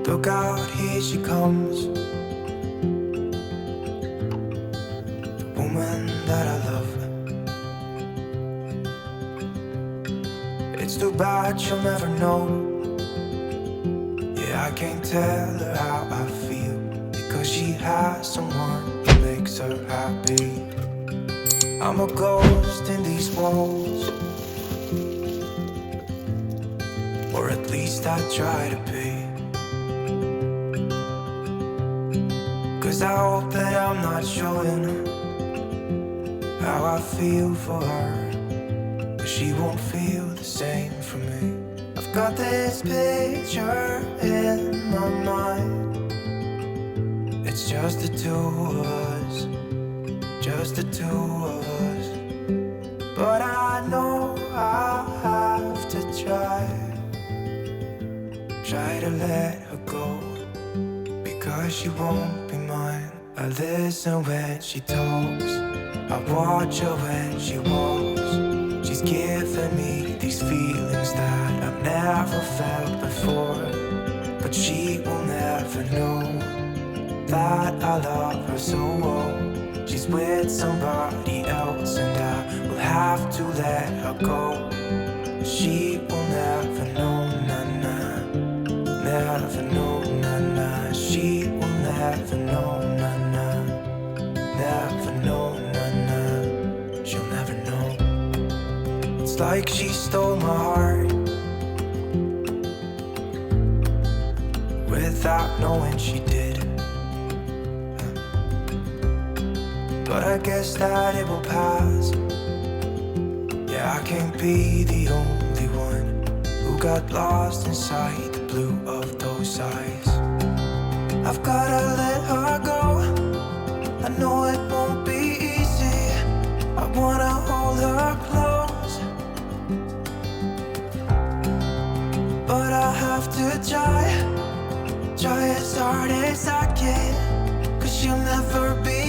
Look out, here she comes, the woman that I love. It's too bad she'll never know. Yeah, I can't tell her how I feel, because she has someone who makes her happy. I'm a ghost in these walls, or at least I try to be. 'Cause I hope that I'm not showing how I feel for her, but she won't feel the same for me. I've got this picture in my mind. It's just the two of us, just the two of us. But I know I have to try to let her go, because she won't be mine. I listen when she talks, I watch her when she walks. She's giving me these feelings that I've never felt before, but she will never know that I love her so well. She's with somebody else and I will have to let her go. She will never know, na-na, never know, na-na. She will never know, na-na, never know, na-na. She'll never know. It's like she stole my heart without knowing she did. But I guess that it will pass. Yeah, I can't be the only one who got lost inside the blue of those eyes. I've gotta let her go, I know it won't be easy. I wanna hold her close, but I have to try as hard as I can, 'cause she'll never be